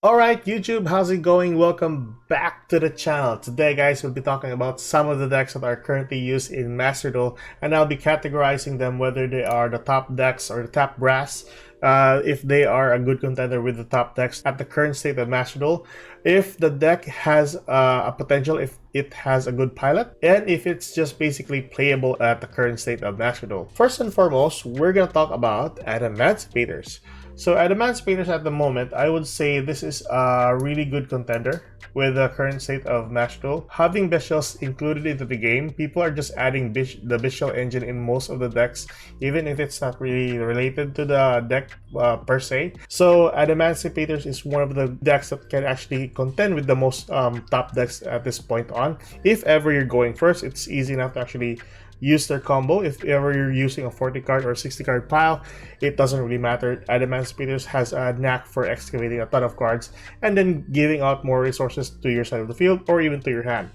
Alright YouTube, how's it going? Welcome back to the channel. Today guys, we'll be talking about some of the decks that are currently used in Master Duel, and I'll be categorizing them whether they are the top decks or the top brass, if they are a good contender with the top decks at the current state of Master Duel, if the deck has a potential, if it has a good pilot, and if it's just basically playable at the current state of Master Duel. First and foremost, we're gonna talk about Adamancipators. So Adamancipators at the moment, I would say this is a really good contender with the current state of Master Duel. Having Bestials included into the game, people are just adding the Bestial engine in most of the decks, even if it's not really related to the deck per se. So Adamancipators is one of the decks that can actually contend with the most top decks at this point on. If ever you're going first, it's easy enough to actually use their combo. If ever you're using a 40 card or 60 card pile, it doesn't really matter. Adamancipators has a knack for excavating a ton of cards and then giving out more resources to your side of the field or even to your hand.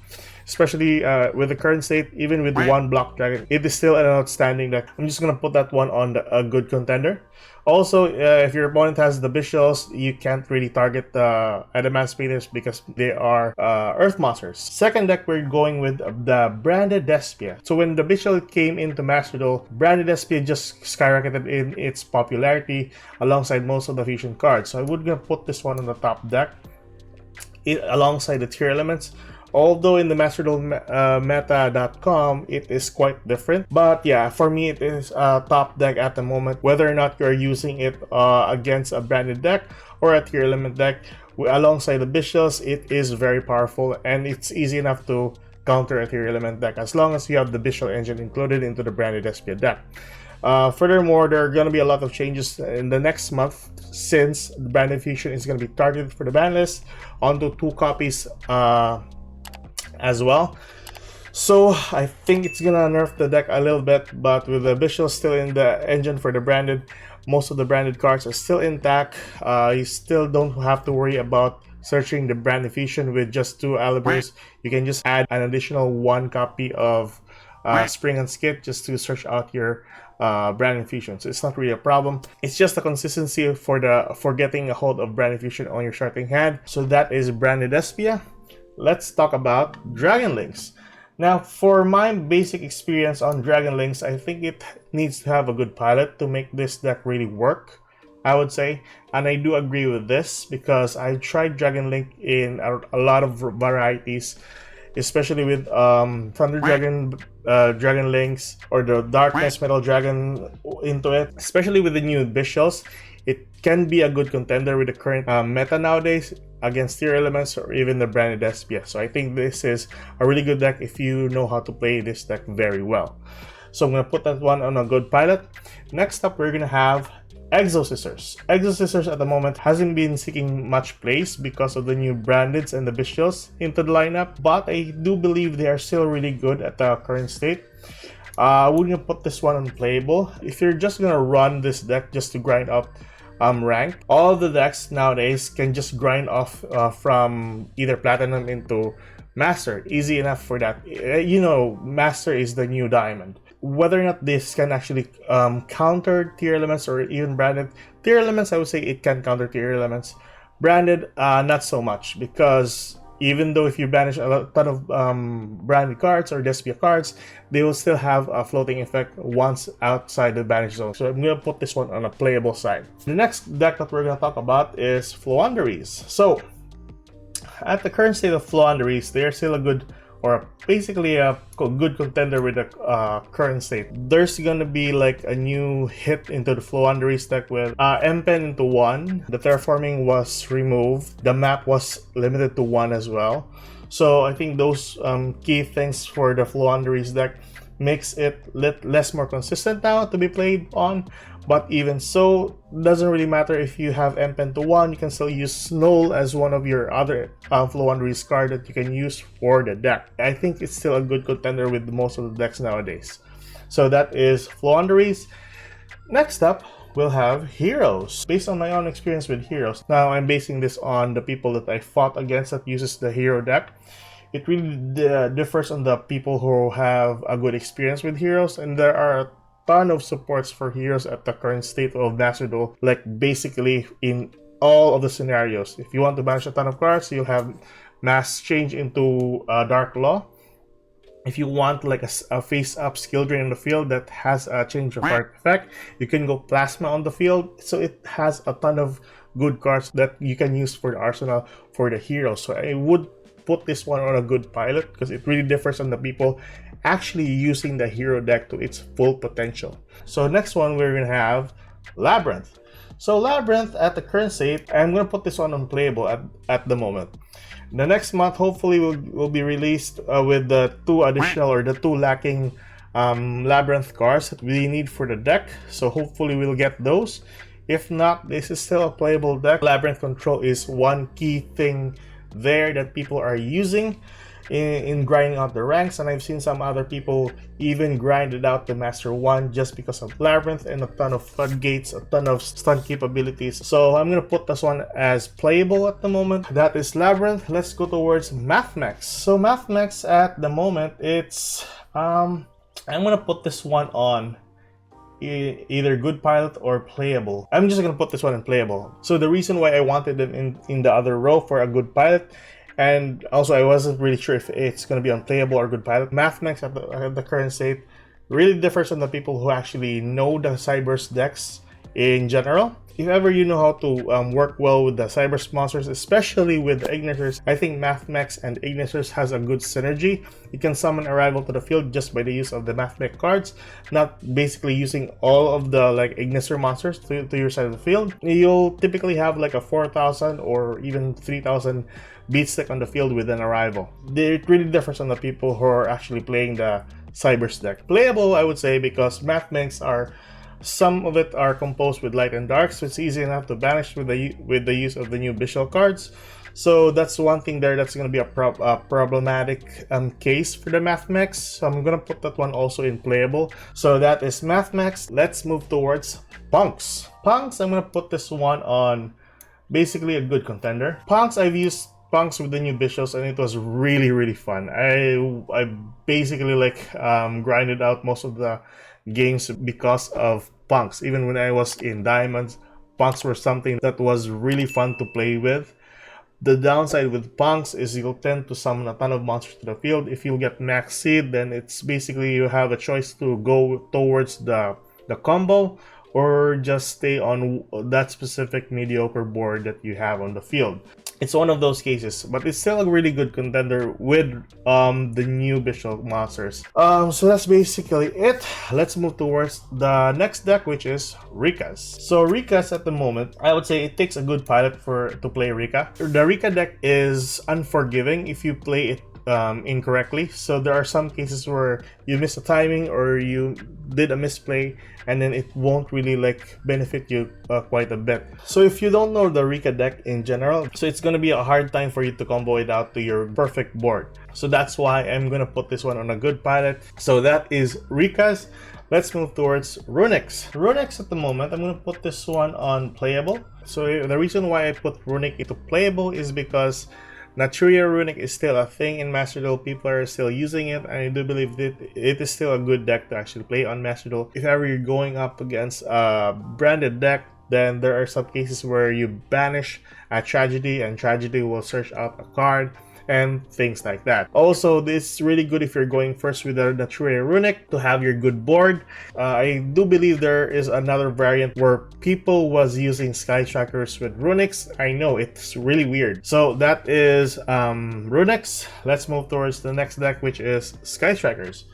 Especially with the current state, even with one block dragon, it is still an outstanding deck. I'm just gonna put that one on a good contender. Also, if your opponent has the Bestials, you can't really target the Adamancipators because they are Earth monsters. Second deck, we're going with the Branded Despia. So when the Bestial came into Master Duel, Branded Despia just skyrocketed in its popularity alongside most of the fusion cards. So I would gonna put this one on the top deck alongside the Tearlaments. Although in the Meta.com, it is quite different. But yeah, for me, it is a top deck at the moment. Whether or not you're using it against a branded deck or a tier element deck, alongside the Bestials, it is very powerful and it's easy enough to counter a tier element deck as long as you have the Bestial engine included into the branded Despia deck. Furthermore, there are going to be a lot of changes in the next month since the branded fusion is going to be targeted for the ban list onto 2 copies as well. So I think it's gonna nerf the deck a little bit, but with the Bestial still in the engine for the branded, most of the branded cards are still intact. You still don't have to worry about searching the branded fusion with just 2 Labyrinths. You can just add an additional 1 copy of Spring and Skit just to search out your branded fusion. So it's not really a problem. It's just the consistency for getting a hold of branded fusion on your starting hand. So that is branded Despia. Let's talk about Dragon Links. Now, for my basic experience on Dragon Links, I think it needs to have a good pilot to make this deck really work, I would say. And I do agree with this because I tried Dragon Link in a lot of varieties, especially with Thunder Dragon, Dragon Links, or the Darkness Metal Dragon into it. Especially with the new Bestials, it can be a good contender with the current meta nowadays against tier elements or even the branded Despia. So I think this is a really good deck if you know how to play this deck very well. So I'm going to put that one on a good pilot. Next up, we're going to have Exosisters. Exosisters at the moment hasn't been seeking much place because of the new brandeds and the Bestials into the lineup, but I do believe they are still really good at the current state. I wouldn't put this one on playable. If you're just going to run this deck just to grind up rank, all the decks nowadays can just grind off from either Platinum into Master. Easy enough for that. You know, Master is the new Diamond. Whether or not this can actually counter tier elements or even branded tier elements, I would say it can counter tier elements. Branded, not so much, because even though if you banish a ton of branded cards or Despia cards, they will still have a floating effect once outside the banish zone. So I'm going to put this one on a playable side. The next deck that we're going to talk about is Floowandereeze. So at the current state of Floowandereeze, they're still a good, or basically a good contender with the current state. There's gonna be like a new hit into the Floowandereeze deck with M-Pen into 1. The terraforming was removed. The map was limited to 1 as well. So I think those key things for the Floowandereeze deck makes it less more consistent now to be played on. But even so, doesn't really matter if you have M-Pen to 1, you can still use Snow as one of your other Floowandereeze card that you can use for the deck. I think it's still a good contender with most of the decks nowadays. So that is Floowandereeze. Next up, we'll have Heroes. Based on my own experience with Heroes, now I'm basing this on the people that I fought against that uses the Hero deck. It really differs on the people who have a good experience with Heroes, and there are ton of supports for Heroes at the current state of Master Duel, like basically in all of the scenarios. If you want to banish a ton of cards, you'll have Mass Change into Dark Law. If you want like a face-up skill drain on the field that has a change of heart effect, you can go Plasma on the field. So it has a ton of good cards that you can use for the arsenal for the hero. So I would put this one on a good pilot because it really differs on the people actually using the hero deck to its full potential. So next one, we're gonna have Labyrinth. So Labyrinth at the current state, I'm gonna put this one unplayable at the moment. The next month, hopefully, will be released with the 2 additional or the 2 lacking Labyrinth cards that we need for the deck. So hopefully we'll get those. If not, this is still a playable deck. Labyrinth control is one key thing there that people are using in grinding out the ranks, and I've seen some other people even grinded out the Master 1 just because of Labyrinth and a ton of floodgates, a ton of stun capabilities. So I'm gonna put this one as playable at the moment. That is Labyrinth. Let's go towards Mathmech. So Mathmech at the moment, it's I'm gonna put this one on either good pilot or playable. I'm just gonna put this one in playable. So the reason why I wanted them in the other row for a good pilot, and also I wasn't really sure if it's gonna be unplayable or good pilot. Mathmech at the current state really differs from the people who actually know the Cyberse decks in general. If ever you know how to work well with the Cyberse monsters, especially with the Ignitors, I think Mathmech and Ignitors has a good synergy. You can summon a rival to the field just by the use of the Mathmech cards, not basically using all of the like Ignitor monsters to your side of the field. You'll typically have like a 4,000 or even 3,000 beat stick on the field with an arrival. It really differs on the people who are actually playing the Cyberse deck. Playable, I would say, because Mathmechs are, some of it are composed with light and dark, so it's easy enough to banish with the use of the new visual cards. So that's one thing there that's going to be a problematic case for the Mathmechs. So I'm going to put that one also in playable. So that is Mathmechs. Let's move towards Punks. Punks, I'm going to put this one on basically a good contender. Punks, I've used Punks with the new visuals and it was really fun. I basically like grinded out most of the games because of Punks. Even when I was in Diamonds, Punks were something that was really fun to play with. The downside with Punks is you'll tend to summon a ton of monsters to the field. If you get max seed, then it's basically you have a choice to go towards the combo or just stay on that specific mediocre board that you have on the field. It's one of those cases, but it's still a really good contender with the new visual monsters. So that's basically it. Let's move towards the next deck, which is Rika's. So Rika's at the moment, I would say it takes a good pilot to play Rika. The Rika deck is unforgiving if you play it incorrectly. So there are some cases where you miss a timing or you did a misplay and then it won't really like benefit you quite a bit. So if you don't know the Rika deck in general, so it's gonna be a hard time for you to combo it out to your perfect board. So that's why I'm gonna put this one on a good pilot. So that is Rika's. Let's move towards Runick's. Runick's at the moment, I'm gonna put this one on playable. So the reason why I put Runick into playable is because Naturia Runick is still a thing in Master Duel. People are still using it, and I do believe that it is still a good deck to actually play on Master Duel. If ever you're going up against a branded deck, then there are some cases where you banish a Tragedy and Tragedy will search out a card and things like that. Also, this is really good if you're going first with the Naturia Runick to have your good board. I do believe there is another variant where people was using Sky Strikers with Runicks. I know, it's really weird. So that is Runicks. Let's move towards the next deck, which is Sky Strikers.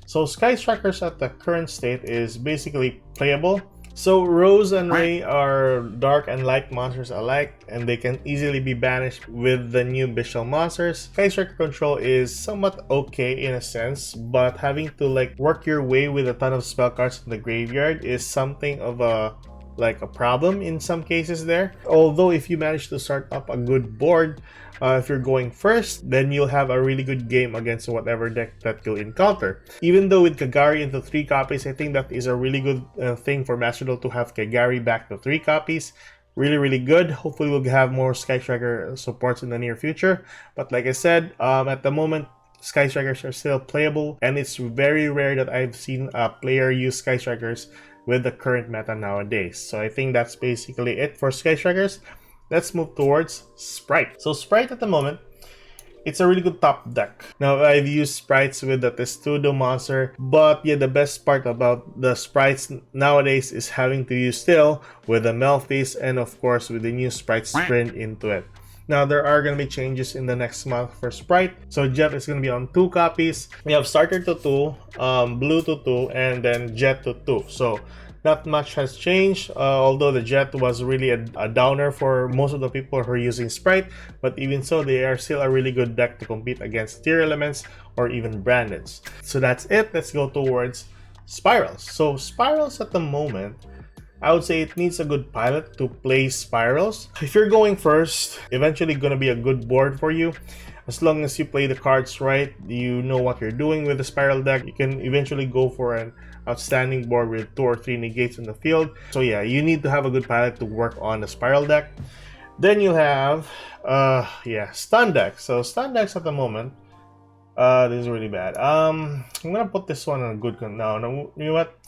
So Sky Strikers at the current state is basically playable. So Rose and Ray are dark and light monsters alike, and they can easily be banished with the new visual monsters. Sky Striker control is somewhat okay in a sense, but having to like work your way with a ton of spell cards in the graveyard is something of a problem in some cases there. Although if you manage to start up a good board, if you're going first, then you'll have a really good game against whatever deck that you'll encounter. Even though with Kagari into 3 copies, I think that is a really good thing for Master Duel to have Kagari back to 3 copies. Really good. Hopefully we'll have more Sky Striker supports in the near future. But like I said, at the moment, Sky Strikers are still playable, and it's very rare that I've seen a player use Sky Strikers with the current meta nowadays. So I think that's basically it for Sky Strikers. let's move towards Spright. So Spright at the moment, it's a really good top deck. Now, I've used Sprites with the Testudo monster, but yeah, the best part about the Sprites nowadays is having to use Still with the Melfi's and of course with the new Sprite Sprint into it. Now, there are going to be changes in the next month for Spright. So Jet is going to be on 2 copies. We have Starter to 2, Blue to 2, and then Jet to 2. So not much has changed, although the Jet was really a downer for most of the people who are using Spright, but even so, they are still a really good deck to compete against Tearlaments or even Brandeds. So that's it. Let's go towards Spirals. So Spirals at the moment, I would say it needs a good pilot to play Spirals. If you're going first, eventually gonna be a good board for you. As long as you play the cards right, you know what you're doing with the Spiral deck, you can eventually go for an outstanding board with 2 or 3 negates in the field. So yeah, you need to have a good pilot to work on the Spiral deck. Then you have Stun deck. So Stun decks at the moment, this is really bad. I'm gonna put this one on a good one. No, you know what?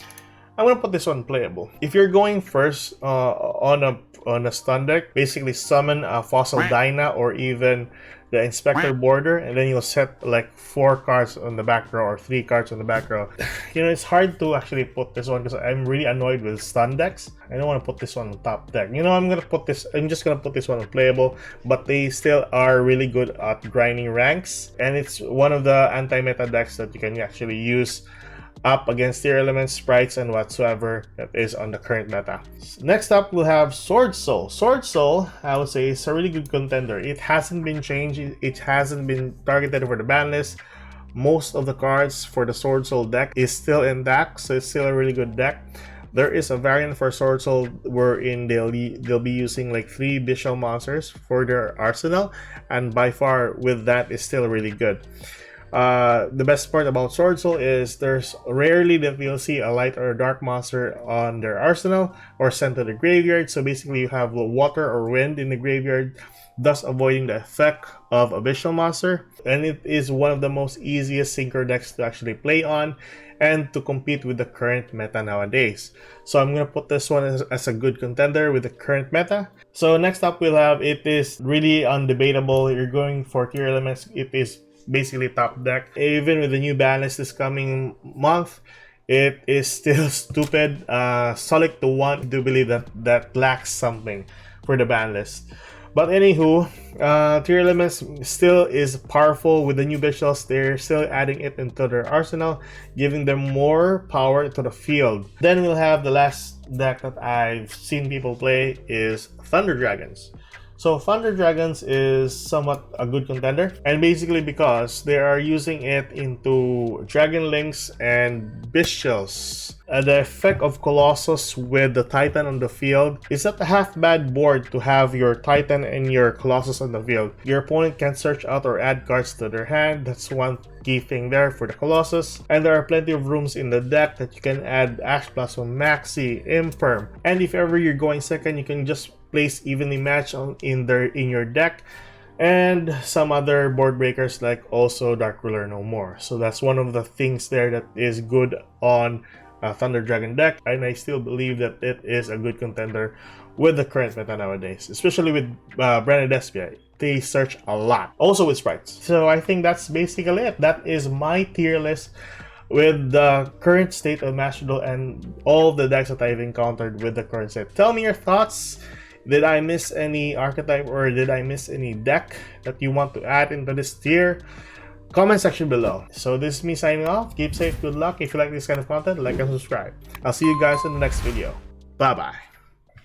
I'm gonna put this one playable. If you're going first on a stun deck, basically summon a Fossil Dyna or even the Inspector Border, and then you'll set like 4 cards on the back row or 3 cards on the back row. You know, it's hard to actually put this one because I'm really annoyed with stun decks. I don't want to put this one on top deck. You know, I'm just gonna put this one on playable, but they still are really good at grinding ranks, and it's one of the anti-meta decks that you can actually use up against Tearlaments, Sprites, and whatsoever that is on the current meta. Next up, we'll have Sword Soul. Sword Soul, I would say, is a really good contender. It hasn't been changed. It hasn't been targeted for the ban list. Most of the cards for the Sword Soul deck is still intact, so it's still a really good deck. There is a variant for Sword Soul wherein they'll be using like 3 visual monsters for their arsenal, and by far with that is still really good. The best part about Sword Soul is there's rarely that you'll see a light or a dark monster on their arsenal or sent to the graveyard. So basically you have water or wind in the graveyard, thus avoiding the effect of a visual monster. And it is one of the most easiest synchro decks to actually play on and to compete with the current meta nowadays. So I'm going to put this one as a good contender with the current meta. So next up we'll have, it is really undebatable. You're going for Tearlaments. It is basically top deck. Even with the new ban list this coming month, it is still stupid. Solid to want to believe that lacks something for the ban list. But anywho, Tearlaments still is powerful with the new visuals. They're still adding it into their arsenal, giving them more power to the field. Then we'll have the last deck that I've seen people play is Thunder Dragons. So Thunder Dragons is somewhat a good contender, and basically because they are using it into Dragon Links and Bestials. The effect of Colossus with the Titan on the field is not a half bad board to have your Titan and your Colossus on the field. Your opponent can search out or add cards to their hand. That's one key thing there for the Colossus. And there are plenty of rooms in the deck that you can add Ash Blossom, Maxi, Infirm. And if ever you're going second, you can just place Evenly Match in your deck, and some other board breakers like also Dark Ruler No More. So that's one of the things there that is good on Thunder Dragon deck, and I still believe that it is a good contender with the current meta nowadays, especially with Branded Despia. They search a lot, also with Sprites. So I think that's basically it. That is my tier list with the current state of Master Duel and all the decks that I've encountered with the current set. Tell me your thoughts. Did I miss any archetype or did I miss any deck that you want to add into this tier? Comment section below. So this is me signing off. Keep safe, good luck. If you like this kind of content, like and subscribe. I'll see you guys in the next video. Bye bye.